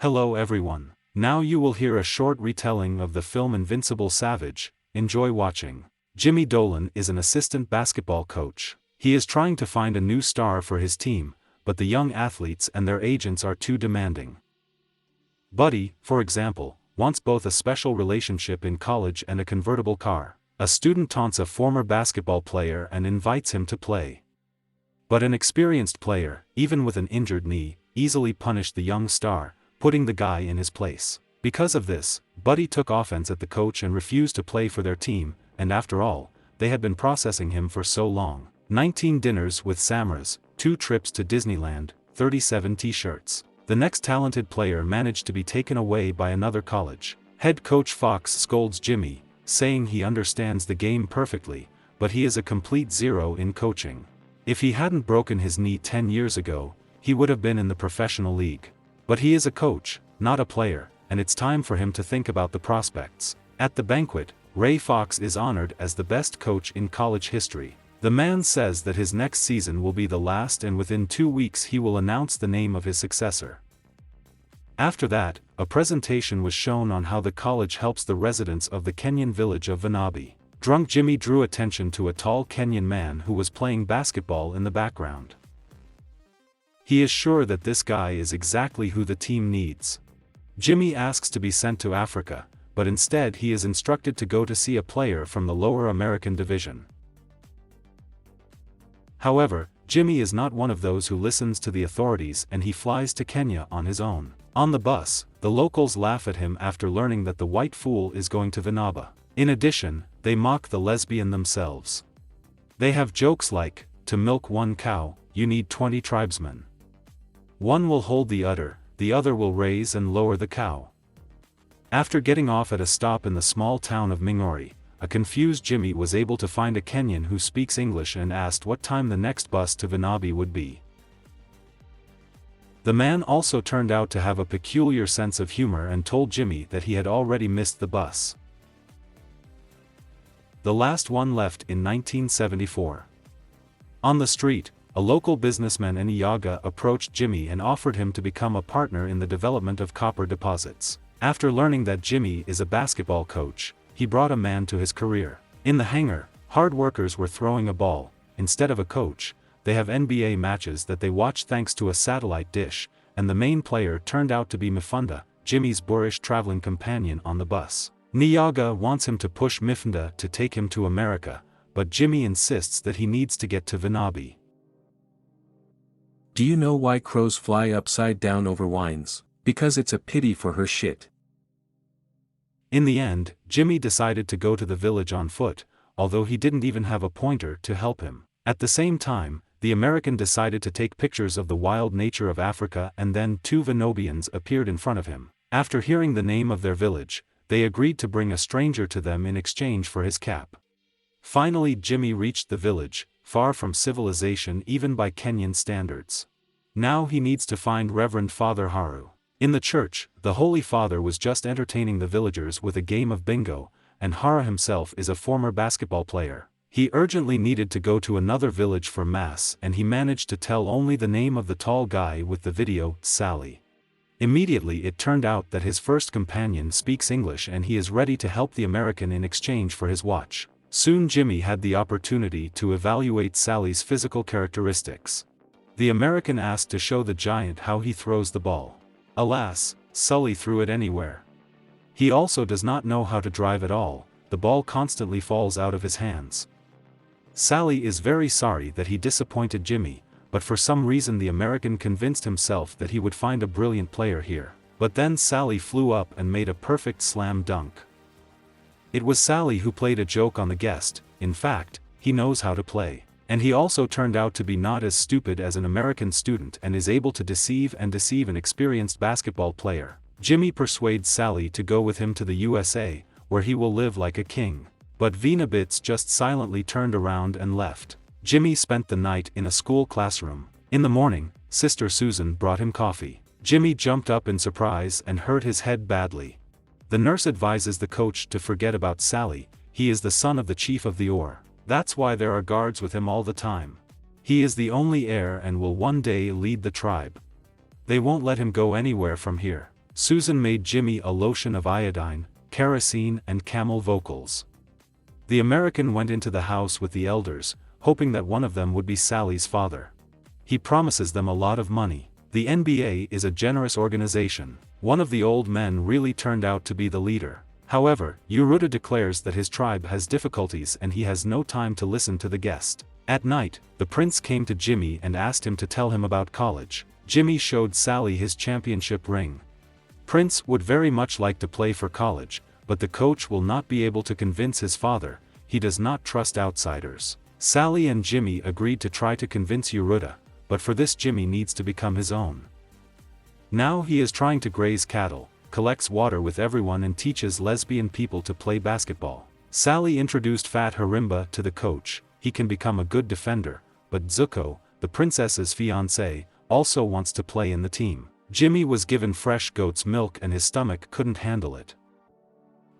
Hello everyone. Now you will hear a short retelling of the film Invincible Savage. Enjoy watching. Jimmy Dolan is an assistant basketball coach. He is trying to find a new star for his team, but the young athletes and their agents are too demanding. Buddy, for example, wants both a special relationship in college and a convertible car. A student taunts a former basketball player and invites him to play. But an experienced player, even with an injured knee, easily punished the young star, putting the guy in his place. Because of this, Buddy took offense at the coach and refused to play for their team, and after all, they had been processing him for so long. 19 dinners with Samras, 2 trips to Disneyland, 37 t-shirts. The next talented player managed to be taken away by another college. Head coach Fox scolds Jimmy, saying he understands the game perfectly, but he is a complete zero in coaching. If he hadn't broken his knee 10 years ago, he would have been in the professional league. But he is a coach, not a player, and it's time for him to think about the prospects. At the banquet, Ray Fox is honored as the best coach in college history. The man says that his next season will be the last, and within 2 weeks he will announce the name of his successor. After that, a presentation was shown on how the college helps the residents of the Kenyan village of Vanabi. Drunk Jimmy drew attention to a tall Kenyan man who was playing basketball in the background. He is sure that this guy is exactly who the team needs. Jimmy asks to be sent to Africa, but instead he is instructed to go to see a player from the lower American division. However, Jimmy is not one of those who listens to the authorities, and he flies to Kenya on his own. On the bus, the locals laugh at him after learning that the white fool is going to Vinaba. In addition, they mock the lesbian themselves. They have jokes like, "To milk one cow, you need 20 tribesmen. One will hold the other will raise and lower the cow." After getting off at a stop in the small town of Mingori, a confused Jimmy was able to find a Kenyan who speaks English and asked what time the next bus to Vanabi would be. The man also turned out to have a peculiar sense of humor and told Jimmy that he had already missed the bus. The last one left in 1974. On the street, a local businessman in Iyaga approached Jimmy and offered him to become a partner in the development of copper deposits. After learning that Jimmy is a basketball coach, he brought a man to his career. In the hangar, hard workers were throwing a ball. Instead of a coach, they have NBA matches that they watch thanks to a satellite dish, and the main player turned out to be Mifunda, Jimmy's boorish traveling companion on the bus. Nyaga wants him to push Mifunda to take him to America, but Jimmy insists that he needs to get to Vanabi. Do you know why crows fly upside down over wines? Because it's a pity for her shit. In the end, Jimmy decided to go to the village on foot, although he didn't even have a pointer to help him. At the same time, the American decided to take pictures of the wild nature of Africa, and then 2 Vanobians appeared in front of him. After hearing the name of their village, they agreed to bring a stranger to them in exchange for his cap. Finally, Jimmy reached the village, far from civilization even by Kenyan standards. Now he needs to find Reverend Father Haru. In the church, the Holy Father was just entertaining the villagers with a game of bingo, and Hara himself is a former basketball player. He urgently needed to go to another village for mass, and he managed to tell only the name of the tall guy with the video, Sully. Immediately it turned out that his first companion speaks English and he is ready to help the American in exchange for his watch. Soon Jimmy had the opportunity to evaluate Sully's physical characteristics. The American asked to show the giant how he throws the ball. Alas, Sully threw it anywhere. He also does not know how to drive at all, the ball constantly falls out of his hands. Sully is very sorry that he disappointed Jimmy, but for some reason the American convinced himself that he would find a brilliant player here. But then Sully flew up and made a perfect slam dunk. It was Sully who played a joke on the guest. In fact, he knows how to play. And he also turned out to be not as stupid as an American student and is able to deceive an experienced basketball player. Jimmy persuades Sully to go with him to the USA, where he will live like a king. But Venabits just silently turned around and left. Jimmy spent the night in a school classroom. In the morning, Sister Susan brought him coffee. Jimmy jumped up in surprise and hurt his head badly. The nurse advises the coach to forget about Sully. He is the son of the chief of the Ore. That's why there are guards with him all the time. He is the only heir and will one day lead the tribe. They won't let him go anywhere from here. Susan made Jimmy a lotion of iodine, kerosene and camel vocals. The American went into the house with the elders, hoping that one of them would be Sally's father. He promises them a lot of money. The NBA is a generous organization. One of the old men really turned out to be the leader. However, Yuruta declares that his tribe has difficulties and he has no time to listen to the guest. At night, the prince came to Jimmy and asked him to tell him about college. Jimmy showed Sally his championship ring. Prince would very much like to play for college, but the coach will not be able to convince his father. He does not trust outsiders. Sally and Jimmy agreed to try to convince Yuruta, but for this Jimmy needs to become his own. Now he is trying to graze cattle, collects water with everyone and teaches lesbian people to play basketball. Sally introduced Fat Harimba to the coach. He can become a good defender, but Zuko, the princess's fiancé, also wants to play in the team. Jimmy was given fresh goat's milk and his stomach couldn't handle it.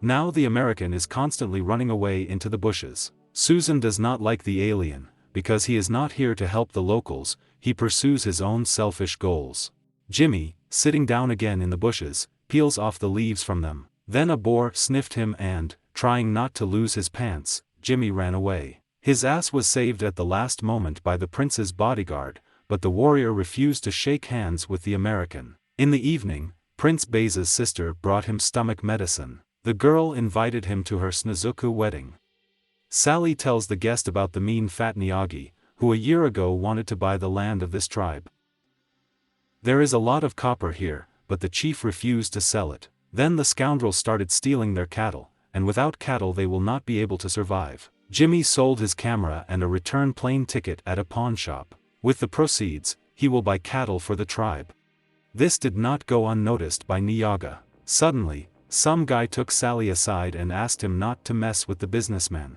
Now the American is constantly running away into the bushes. Susan does not like the alien, because he is not here to help the locals, he pursues his own selfish goals. Jimmy, sitting down again in the bushes, peels off the leaves from them. Then a boar sniffed him and, trying not to lose his pants, Jimmy ran away. His ass was saved at the last moment by the prince's bodyguard, but the warrior refused to shake hands with the American. In the evening, Prince Baiza's sister brought him stomach medicine. The girl invited him to her Snezuko wedding. Sally tells the guest about the mean fat Miyagi, who a year ago wanted to buy the land of this tribe. There is a lot of copper here, but the chief refused to sell it. Then the scoundrels started stealing their cattle, and without cattle they will not be able to survive. Jimmy sold his camera and a return plane ticket at a pawn shop. With the proceeds, he will buy cattle for the tribe. This did not go unnoticed by Niyaga. Suddenly, some guy took Sally aside and asked him not to mess with the businessman.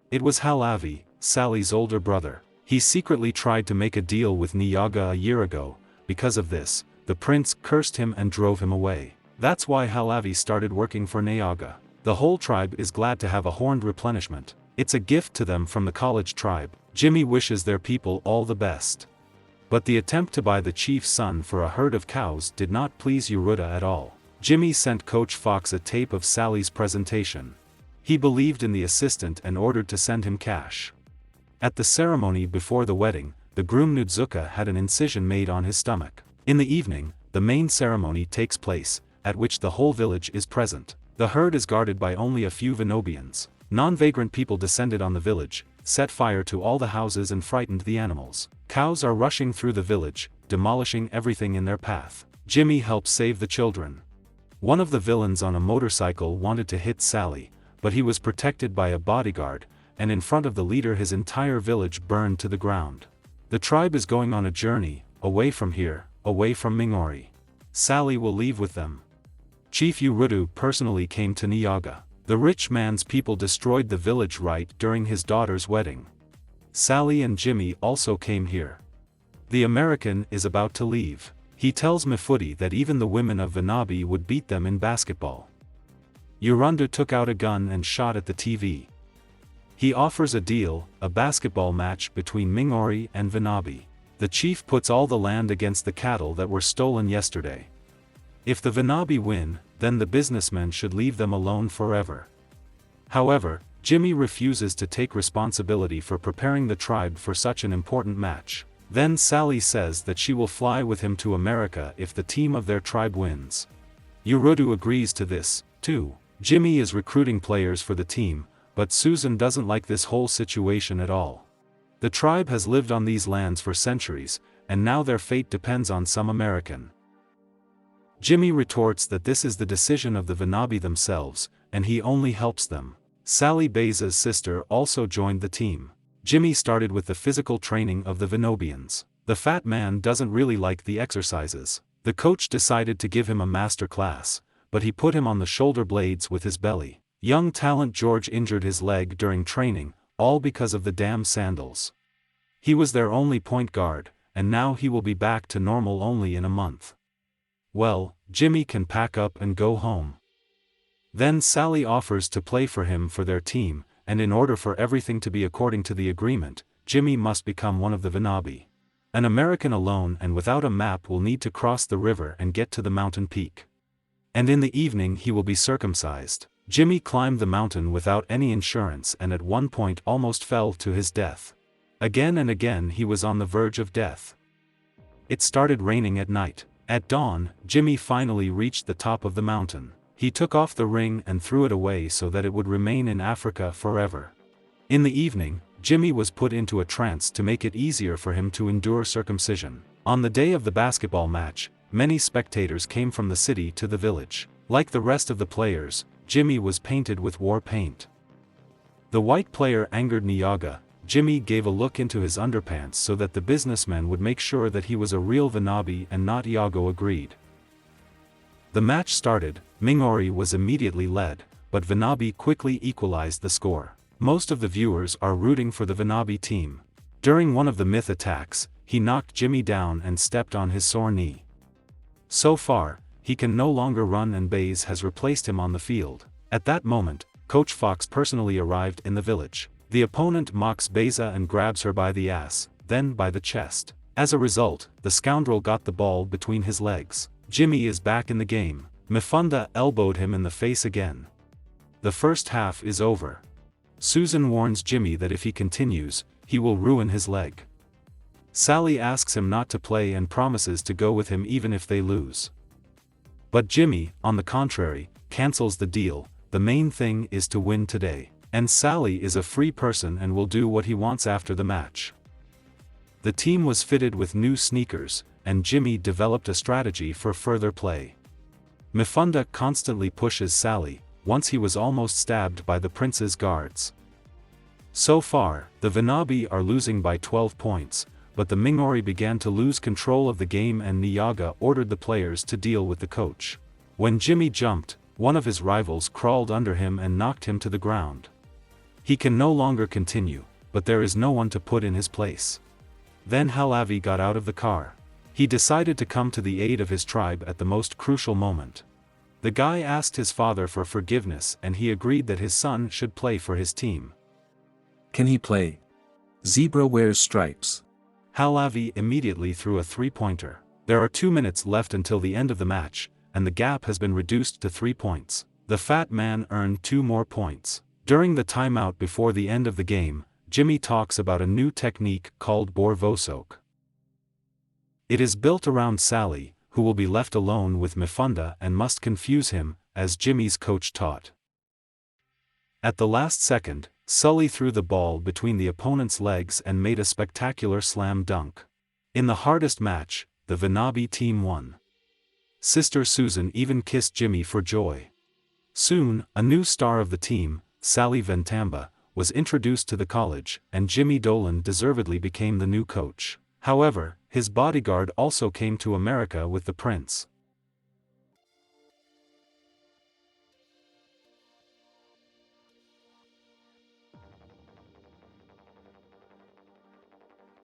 It was Halavi, Sally's older brother. He secretly tried to make a deal with Niyaga a year ago. Because of this, the prince cursed him and drove him away. That's why Halavi started working for Niyaga. The whole tribe is glad to have a horned replenishment. It's a gift to them from the college tribe. Jimmy wishes their people all the best. But the attempt to buy the chief's son for a herd of cows did not please Yuruta at all. Jimmy sent Coach Fox a tape of Sally's presentation. He believed in the assistant and ordered to send him cash. At the ceremony before the wedding, the groom Nudzuka had an incision made on his stomach. In the evening, the main ceremony takes place, at which the whole village is present. The herd is guarded by only a few Venobians. Non-vagrant people descended on the village, set fire to all the houses and frightened the animals. Cows are rushing through the village, demolishing everything in their path. Jimmy helps save the children. One of the villains on a motorcycle wanted to hit Sally, but he was protected by a bodyguard, and in front of the leader his entire village burned to the ground. The tribe is going on a journey, away from here, away from Mingori. Sally will leave with them. Chief Yurutu personally came to Niyaga. The rich man's people destroyed the village right during his daughter's wedding. Sally and Jimmy also came here. The American is about to leave. He tells Mifudi that even the women of Vanabi would beat them in basketball. Yurundu took out a gun and shot at the TV. He offers a deal, a basketball match between Mingori and Vanabi. The chief puts all the land against the cattle that were stolen yesterday. If the Vanabi win, then the businessmen should leave them alone forever. However, Jimmy refuses to take responsibility for preparing the tribe for such an important match. Then Sally says that she will fly with him to America if the team of their tribe wins. Yurutu agrees to this, too. Jimmy is recruiting players for the team, but Susan doesn't like this whole situation at all. The tribe has lived on these lands for centuries, and now their fate depends on some American. Jimmy retorts that this is the decision of the Vanabi themselves, and he only helps them. Sally Baiza's sister also joined the team. Jimmy started with the physical training of the Venobians. The fat man doesn't really like the exercises. The coach decided to give him a master class, but he put him on the shoulder blades with his belly. Young talent George injured his leg during training, all because of the damn sandals. He was their only point guard, and now he will be back to normal only in a month. Well, Jimmy can pack up and go home. Then Sally offers to play for him for their team, and in order for everything to be according to the agreement, Jimmy must become one of the Vanabi. An American alone and without a map will need to cross the river and get to the mountain peak. And in the evening he will be circumcised. Jimmy climbed the mountain without any insurance and at one point almost fell to his death. Again and again he was on the verge of death. It started raining at night. At dawn, Jimmy finally reached the top of the mountain. He took off the ring and threw it away so that it would remain in Africa forever. In the evening, Jimmy was put into a trance to make it easier for him to endure circumcision. On the day of the basketball match, many spectators came from the city to the village. Like the rest of the players, Jimmy was painted with war paint. The white player angered Nyaga. Jimmy gave a look into his underpants so that the businessmen would make sure that he was a real Vanabi and not Iago agreed. The match started. Mingori was immediately led, but Vanabi quickly equalized the score. Most of the viewers are rooting for the Vanabi team. During one of the myth attacks, he knocked Jimmy down and stepped on his sore knee. So far, he can no longer run and Baze has replaced him on the field. At that moment, Coach Fox personally arrived in the village. The opponent mocks Beza and grabs her by the ass, then by the chest. As a result, the scoundrel got the ball between his legs. Jimmy is back in the game. Mifunda elbowed him in the face again. The first half is over. Susan warns Jimmy that if he continues, he will ruin his leg. Sally asks him not to play and promises to go with him even if they lose. But Jimmy, on the contrary, cancels the deal. The main thing is to win today. And Sally is a free person and will do what he wants after the match. The team was fitted with new sneakers, and Jimmy developed a strategy for further play. Mifunda constantly pushes Sally. Once he was almost stabbed by the prince's guards. So far, the Vanabi are losing by 12 points, but the Mingori began to lose control of the game and Nyaga ordered the players to deal with the coach. When Jimmy jumped, one of his rivals crawled under him and knocked him to the ground. He can no longer continue, but there is no one to put in his place. Then Halavi got out of the car. He decided to come to the aid of his tribe at the most crucial moment. The guy asked his father for forgiveness and he agreed that his son should play for his team. Can he play? Zebra wears stripes. Halavi immediately threw a three-pointer. There are 2 minutes left until the end of the match, and the gap has been reduced to 3 points. The fat man earned 2 more points. During the timeout before the end of the game, Jimmy talks about a new technique called Borvosok. It is built around Sally, who will be left alone with Mifunda and must confuse him, as Jimmy's coach taught. At the last second, Sully threw the ball between the opponent's legs and made a spectacular slam dunk. In the hardest match, the Vanabi team won. Sister Susan even kissed Jimmy for joy. Soon, a new star of the team, Sally Ventamba, was introduced to the college, and Jimmy Dolan deservedly became the new coach. However, his bodyguard also came to America with the prince.